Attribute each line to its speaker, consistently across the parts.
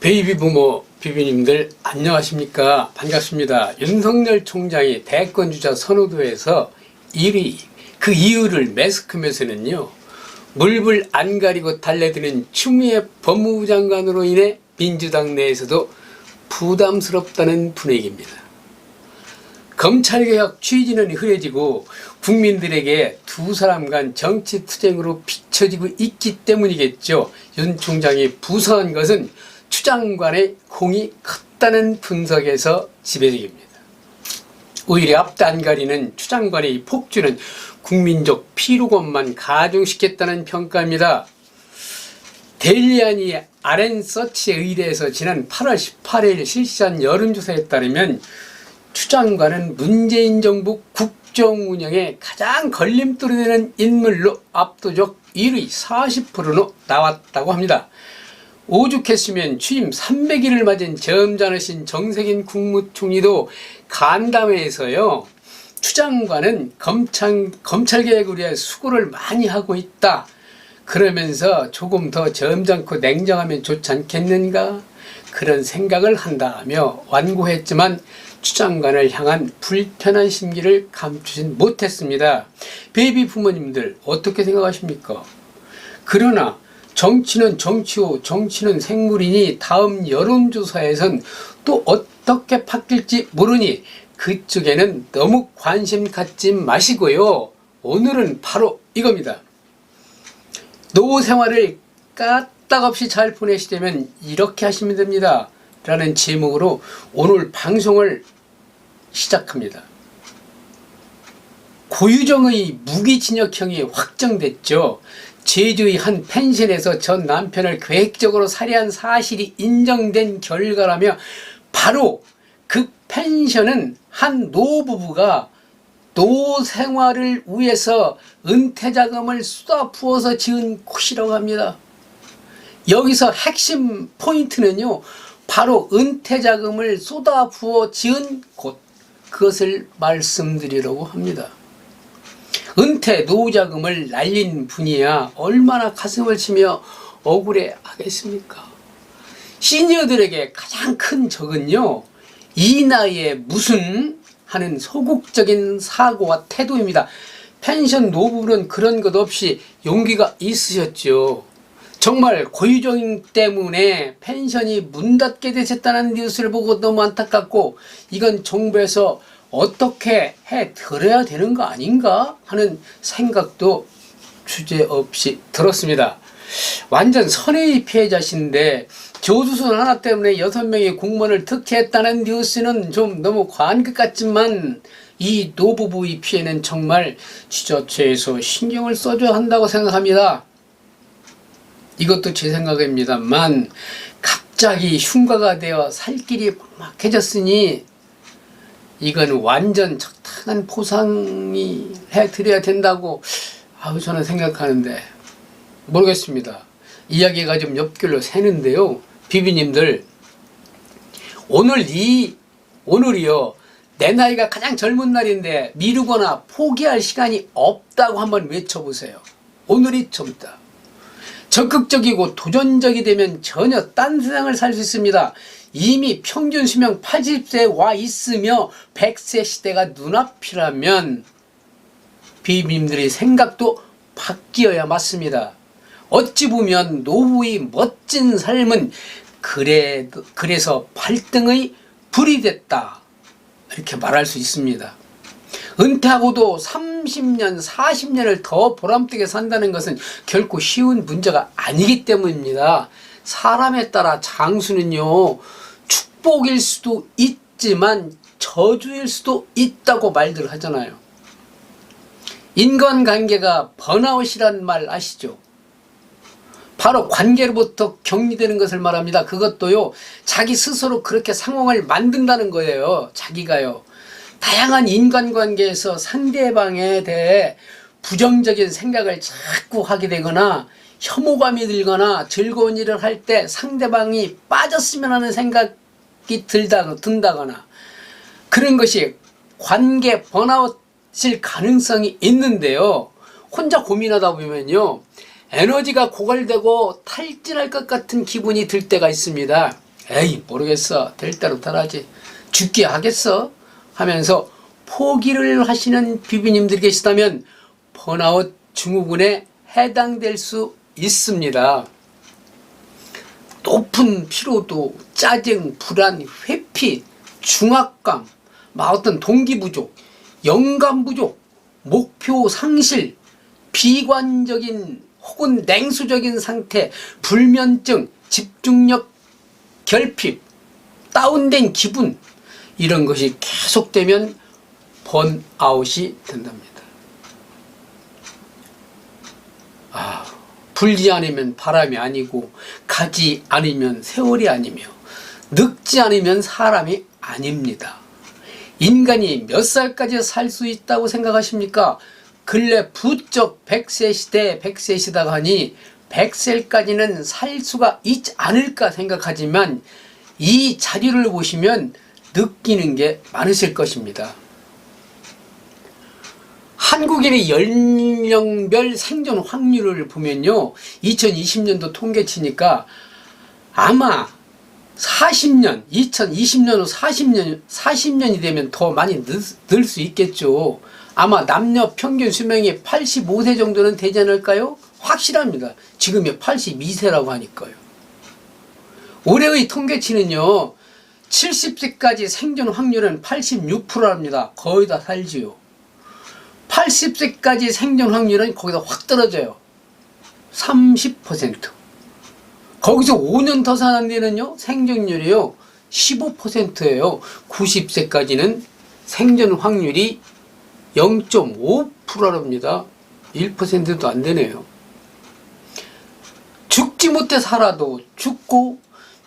Speaker 1: 베이비 부모 비비님들 안녕하십니까? 반갑습니다. 윤석열 총장이 대권주자 선호도에서 1위, 그 이유를 매스컴에서는요, 물불 안 가리고 달래드는 추미애 법무부 장관으로 인해 민주당 내에서도 부담스럽다는 분위기입니다. 검찰개혁 취지는 흐려지고 국민들에게 두 사람 간 정치투쟁으로 비춰지고 있기 때문이겠죠. 윤 총장이 부서한 것은 추 장관의 공이 컸다는 분석에서 지배적입니다. 오히려 앞도 안 가리는 추 장관의 폭주는 국민적 피로감만 가중시켰다는 평가입니다. 데일리아니 RN서치에 의뢰해서 지난 8월 18일 실시한 여론조사에 따르면 추 장관은 문재인 정부 국정 운영에 가장 걸림돌이 되는 인물로 압도적 1위 40%로 나왔다고 합니다. 오죽했으면 취임 300일을 맞은 점잖으신 정세균 국무총리도 간담회에서요, 추 장관은 검찰개혁을 위해 수고를 많이 하고 있다, 그러면서 조금 더 점잖고 냉정하면 좋지 않겠는가, 그런 생각을 한다며 완고했지만 추 장관을 향한 불편한 심기를 감추진 못했습니다. 베이비 부모님들 어떻게 생각하십니까? 그러나 정치는 정치요, 정치는 생물이니 다음 여론조사에선 또 어떻게 바뀔지 모르니 그쪽에는 너무 관심 갖지 마시고요. 오늘은 바로 이겁니다. 노후 생활을 까딱없이 잘 보내시려면 이렇게 하시면 됩니다 라는 제목으로 오늘 방송을 시작합니다. 고유정의 무기징역형이 확정됐죠. 제주의 한 펜션에서 전 남편을 계획적으로 살해한 사실이 인정된 결과라며, 바로 그 펜션은 한 노부부가 노후 생활을 위해서 은퇴자금을 쏟아부어서 지은 곳이라고 합니다. 여기서 핵심 포인트는요, 바로 은퇴자금을 쏟아부어 지은 곳, 그것을 말씀드리려고 합니다. 은퇴 노후자금을 날린 분이야 얼마나 가슴을 치며 억울해 하겠습니까? 시니어들에게 가장 큰 적은요, 이 나이에 무슨 하는 소극적인 사고와 태도입니다. 펜션 노부부는 그런 것 없이 용기가 있으셨죠. 정말 고유정 때문에 펜션이 문 닫게 되셨다는 뉴스를 보고 너무 안타깝고, 이건 정부에서 어떻게 해드려야 되는 거 아닌가 하는 생각도 주저없이 들었습니다. 완전 선의의 피해자신데 교수선 하나 때문에 6명의 공무원을 특혜했다는 뉴스는 좀 너무 과한 것 같지만, 이 노부부의 피해는 정말 지자체에서 신경을 써줘야 한다고 생각합니다. 이것도 제 생각입니다만, 갑자기 흉가가 되어 살 길이 막막해졌으니 이건 완전 적당한 포상이 해드려야 된다고 저는 생각하는데, 모르겠습니다. 이야기가 좀 옆길로 새는데요. 비비님들, 오늘이요, 내 나이가 가장 젊은 날인데 미루거나 포기할 시간이 없다고 한번 외쳐보세요. 오늘이 젊다. 적극적이고 도전적이 되면 전혀 딴 세상을 살 수 있습니다. 이미 평균 수명 80세에 와 있으며 100세 시대가 눈앞이라면 비비님들의 생각도 바뀌어야 맞습니다. 어찌 보면 노후의 멋진 삶은 그래서 발등의 불이 됐다, 이렇게 말할 수 있습니다. 은퇴하고도 30년, 40년을 더 보람되게 산다는 것은 결코 쉬운 문제가 아니기 때문입니다. 사람에 따라 장수는요, 축복일 수도 있지만 저주일 수도 있다고 말들 하잖아요. 인간관계가 번아웃이란 말 아시죠? 바로 관계로부터 격리되는 것을 말합니다. 그것도요, 자기 스스로 그렇게 상황을 만든다는 거예요. 자기가요, 다양한 인간관계에서 상대방에 대해 부정적인 생각을 자꾸 하게 되거나 혐오감이 들거나 즐거운 일을 할 때 상대방이 빠졌으면 하는 생각이 든다거나, 그런 것이 관계 번아웃일 가능성이 있는데요, 혼자 고민하다 보면요, 에너지가 고갈되고 탈진할 것 같은 기분이 들 때가 있습니다. 에이 모르겠어, 될 대로 따라지, 죽게 하겠어 하면서 포기를 하시는 비비님들이 계시다면 번아웃 증후군에 해당될 수 있습니다. 높은 피로도, 짜증, 불안, 회피, 중압감, 어떤 동기 부족, 영감 부족, 목표 상실, 비관적인 혹은 냉수적인 상태, 불면증, 집중력 결핍, 다운된 기분, 이런 것이 계속되면 번아웃이 된답니다. 불지 않으면 바람이 아니고, 가지 않으면 세월이 아니며, 늙지 않으면 사람이 아닙니다. 인간이 몇 살까지 살 수 있다고 생각하십니까? 근래 부쩍 100세 시대 100세 시다가 하니 100세까지는 살 수가 있지 않을까 생각하지만, 이 자료를 보시면 느끼는 게 많으실 것입니다. 한국인의 연령별 생존 확률을 보면요, 2020년도 통계치니까 아마 40년, 2020년 후 40년이 되면 더 많이 늘 수 있겠죠. 아마 남녀 평균 수명이 85세 정도는 되지 않을까요? 확실합니다. 지금이 82세라고 하니까요. 올해의 통계치는요, 70세까지 생존 확률은 86%랍니다. 거의 다 살지요. 80세까지 생존 확률은 거기다 확 떨어져요. 30%. 거기서 5년 더 사는 데는요, 생존율이요 15%예요. 90세까지는 생존 확률이 0.5%랍니다. 1%도 안 되네요. 죽지 못해 살아도 죽고,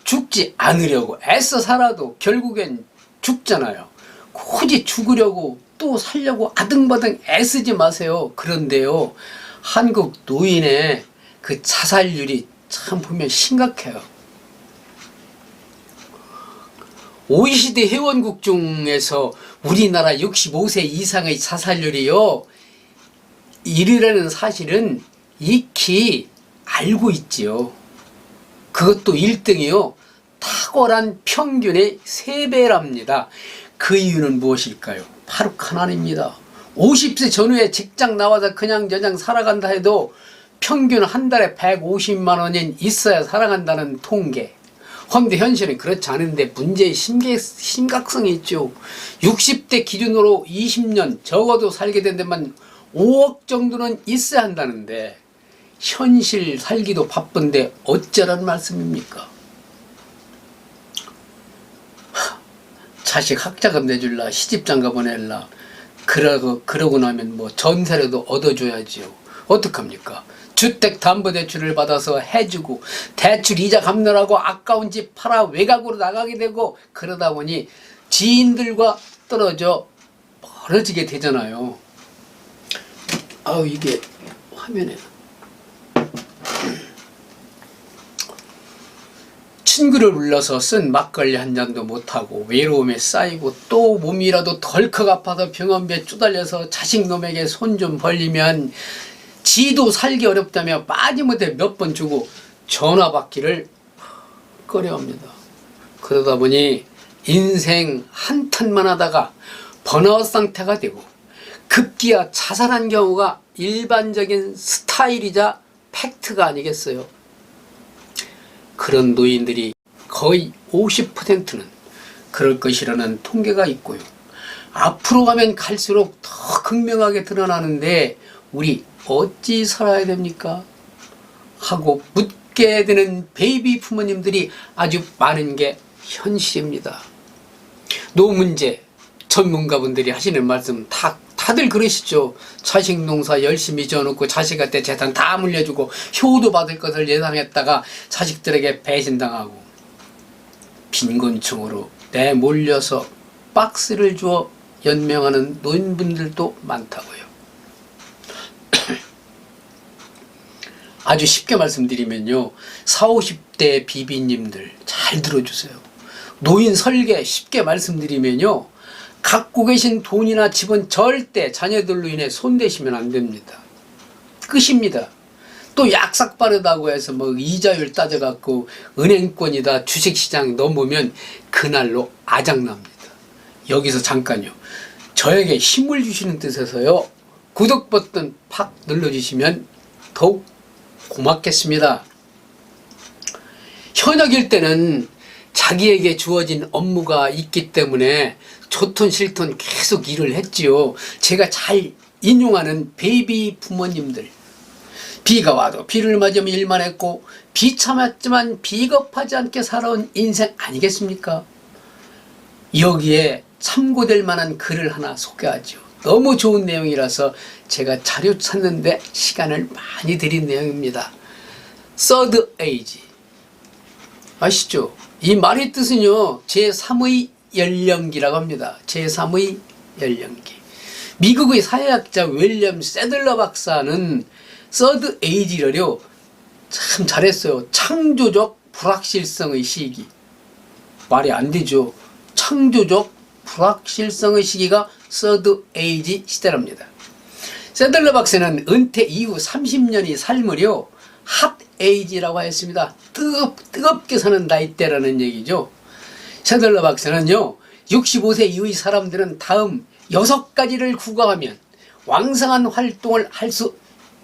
Speaker 1: 죽지 않으려고 애써 살아도 결국엔 죽잖아요. 굳이 죽으려고 또 살려고 아등바등 애쓰지 마세요. 그런데요, 한국 노인의 그 자살률이 참 보면 심각해요. OECD 회원국 중에서 우리나라 65세 이상의 자살률이요 1위라는 사실은 익히 알고 있지요. 그것도 1등이요 탁월한 평균의 3배랍니다. 그 이유는 무엇일까요? 바로 가난입니다. 50세 전후에 직장 나와서 그냥 저냥 살아간다 해도 평균 한 달에 150만 원은 있어야 살아간다는 통계. 그런데 현실은 그렇지 않은데 문제의 심각성이 있죠. 60대 기준으로 20년 적어도 살게 된 데만 5억 정도는 있어야 한다는데, 현실 살기도 바쁜데 어쩌란 말씀입니까? 자식 학자금 내줄라, 시집장가 보낼라, 그러고 나면 뭐 전세라도 얻어줘야지요. 어떡합니까? 주택담보대출을 받아서 해주고, 대출 이자 갚느라고 아까운 집 팔아 외곽으로 나가게 되고, 그러다 보니 지인들과 떨어져 멀어지게 되잖아요. 이게 화면에 친구를 불러서 쓴 막걸리 한 잔도 못하고 외로움에 쌓이고, 또 몸이라도 덜컥 아파서 병원비에 쪼달려서 자식놈에게 손 좀 벌리면 지도 살기 어렵다며 빠짐없이 몇 번 주고 전화 받기를 꺼려합니다. 그러다 보니 인생 한탄만 하다가 번아웃 상태가 되고 급기야 자살한 경우가 일반적인 스타일이자 팩트가 아니겠어요. 그런 노인들이 거의 50%는 그럴 것이라는 통계가 있고요. 앞으로 가면 갈수록 더 극명하게 드러나는데 우리 어찌 살아야 됩니까? 하고 묻게 되는 베이비 부모님들이 아주 많은 게 현실입니다. 노 문제 전문가분들이 하시는 말씀 다들 그러시죠. 자식 농사 열심히 지어놓고 자식한테 재산 다 물려주고 효도 받을 것을 예상했다가 자식들에게 배신당하고 빈곤층으로 내몰려서 박스를 주어 연명하는 노인분들도 많다고요. 아주 쉽게 말씀드리면요, 40, 50대 비비님들 잘 들어주세요. 노인 설계 쉽게 말씀드리면요, 갖고 계신 돈이나 집은 절대 자녀들로 인해 손대시면 안 됩니다. 끝입니다. 또 약삭 빠르다고 해서 뭐 이자율 따져갖고 은행권이다 주식시장 넘으면 그날로 아작납니다. 여기서 잠깐요. 저에게 힘을 주시는 뜻에서요. 구독 버튼 팍 눌러주시면 더욱 고맙겠습니다. 현역일 때는 자기에게 주어진 업무가 있기 때문에 좋든 싫든 계속 일을 했지요. 제가 잘 인용하는 베이비 부모님들, 비가 와도 비를 맞으며 일만 했고 비참했지만 비겁하지 않게 살아온 인생 아니겠습니까? 여기에 참고될 만한 글을 하나 소개하죠. 너무 좋은 내용이라서 제가 자료 찾는데 시간을 많이 들인 내용입니다. 서드 에이지 아시죠? 이 말의 뜻은요, 제3의 연령기라고 합니다. 제3의 연령기. 미국의 사회학자 윌리엄 세들러 박사는 서드 에이지를요 참 잘했어요. 창조적 불확실성의 시기. 말이 안 되죠. 창조적 불확실성의 시기가 서드 에이지 시대랍니다. 세들러 박사는 은퇴 이후 30년의 삶을요 핫 에이지라고 했습니다. 뜨겁게 사는 나이대라는 얘기죠. 세들러 박사는요 65세 이후의 사람들은 다음 6가지를 구가하면 왕성한 활동을 할 수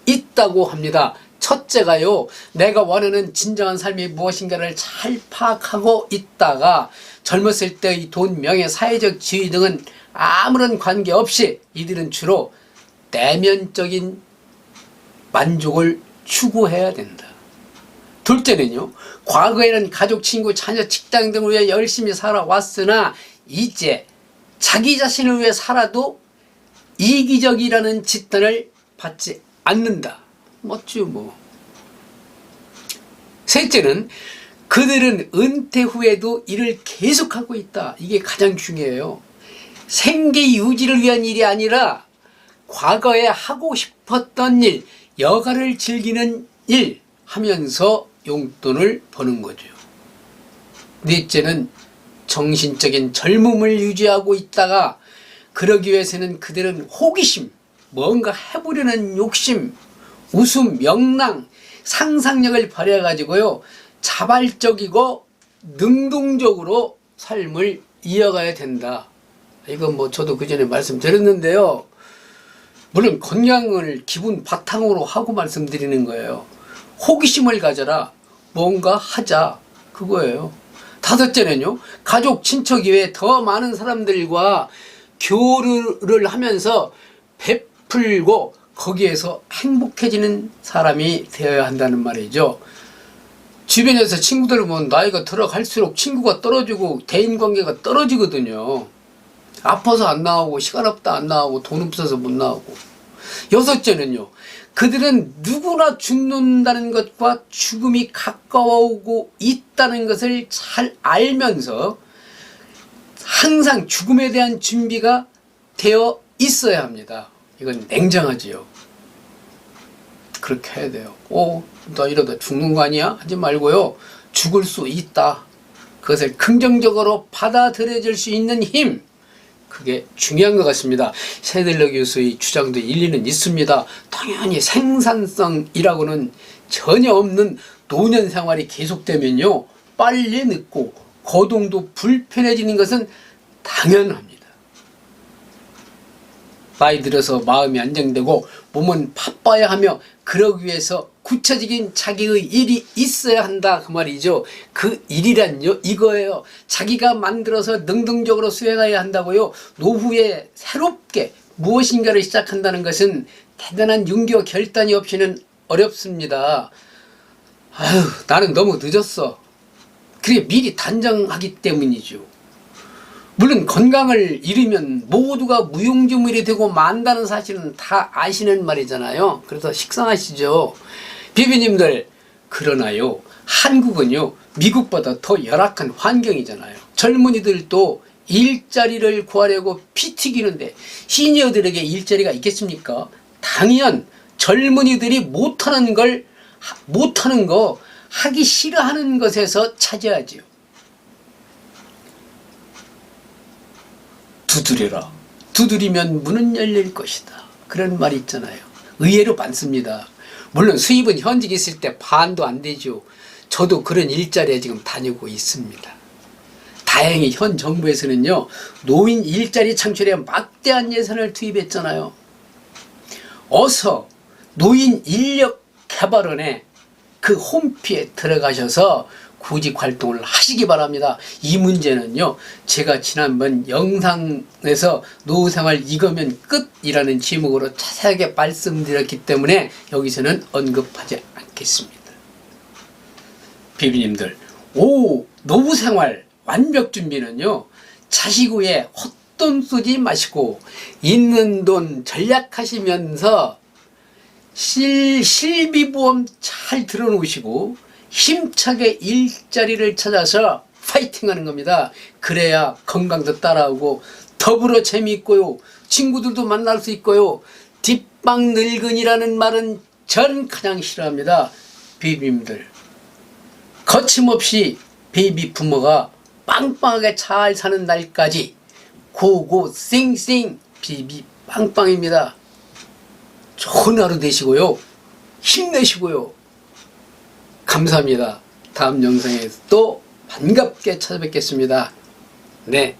Speaker 1: 있다고 합니다. 첫째가요, 내가 원하는 진정한 삶이 무엇인가를 잘 파악하고 있다가 젊었을 때의 돈, 명예, 사회적 지위 등은 아무런 관계없이 이들은 주로 내면적인 만족을 추구해야 된다. 둘째는요, 과거에는 가족, 친구, 자녀, 직장 등을 위해 열심히 살아왔으나 이제 자기 자신을 위해 살아도 이기적이라는 진단을 받지 않는다. 멋지요 뭐. 셋째는 그들은 은퇴 후에도 일을 계속하고 있다. 이게 가장 중요해요. 생계 유지를 위한 일이 아니라 과거에 하고 싶었던 일, 여가를 즐기는 일 하면서 용돈을 버는 거죠. 넷째는 정신적인 젊음을 유지하고 있다가 그러기 위해서는 그들은 호기심, 뭔가 해보려는 욕심, 웃음, 명랑, 상상력을 발휘해가지고요 자발적이고 능동적으로 삶을 이어가야 된다. 이건 뭐 저도 그 전에 말씀드렸는데요. 물론 건강을 기본 바탕으로 하고 말씀드리는 거예요. 호기심을 가져라. 뭔가 하자. 그거예요. 다섯째는요. 가족, 친척 이외에 더 많은 사람들과 교류를 하면서 베풀고 거기에서 행복해지는 사람이 되어야 한다는 말이죠. 주변에서 친구들 보면 나이가 들어갈수록 친구가 떨어지고 대인관계가 떨어지거든요. 아파서 안 나오고 시간 없다 안 나오고 돈 없어서 못 나오고. 여섯째는요. 그들은 누구나 죽는다는 것과 죽음이 가까워오고 있다는 것을 잘 알면서 항상 죽음에 대한 준비가 되어 있어야 합니다. 이건 냉정하지요. 그렇게 해야 돼요. 너 이러다 죽는 거 아니야? 하지 말고요. 죽을 수 있다. 그것을 긍정적으로 받아들여질 수 있는 힘. 그게 중요한 것 같습니다. 세들러 교수의 주장도 일리는 있습니다. 당연히 생산성이라고는 전혀 없는 노년 생활이 계속되면요. 빨리 늙고 거동도 불편해지는 것은 당연합니다. 나이 들어서 마음이 안정되고 몸은 바빠야 하며 그러기 위해서 구체적인 자기의 일이 있어야 한다 그 말이죠. 그 일이란요 이거예요. 자기가 만들어서 능동적으로 수행해야 한다고요. 노후에 새롭게 무엇인가를 시작한다는 것은 대단한 용기와 결단이 없이는 어렵습니다. 아유, 나는 너무 늦었어. 그게 미리 단정하기 때문이죠. 물론 건강을 잃으면 모두가 무용지물이 되고 만다는 사실은 다 아시는 말이잖아요. 그래서 식상하시죠. 비비님들, 그러나요 한국은요 미국보다 더 열악한 환경이잖아요. 젊은이들도 일자리를 구하려고 피 튀기는데 시니어들에게 일자리가 있겠습니까? 당연 젊은이들이 못하는 거 하기 싫어하는 것에서 차지하지요. 두드려라. 두드리면 문은 열릴 것이다. 그런 말이 있잖아요. 의외로 많습니다. 물론 수입은 현직 있을 때 반도 안 되죠. 저도 그런 일자리에 지금 다니고 있습니다. 다행히 현 정부에서는요, 노인 일자리 창출에 막대한 예산을 투입했잖아요. 어서 노인 인력 개발원에 그 홈피에 들어가셔서 구직 활동을 하시기 바랍니다. 이 문제는요, 제가 지난번 영상에서 노후생활 이거면 끝이라는 제목으로 자세하게 말씀드렸기 때문에 여기서는 언급하지 않겠습니다. 비비님들, 노후생활 완벽 준비는요, 자식 후에 헛돈 쓰지 마시고 있는 돈 전략하시면서 실비보험 잘 들어놓으시고 힘차게 일자리를 찾아서 파이팅하는 겁니다. 그래야 건강도 따라오고 더불어 재미있고요, 친구들도 만날 수 있고요. 뒷방 늙은이라는 말은 전 가장 싫어합니다. 비비님들, 거침없이 베이비 부모가 빵빵하게 잘 사는 날까지 고고 쌩쌩 비비 빵빵입니다. 좋은 하루 되시고요, 힘내시고요. 감사합니다. 다음 영상에 또 반갑게 찾아뵙겠습니다. 네.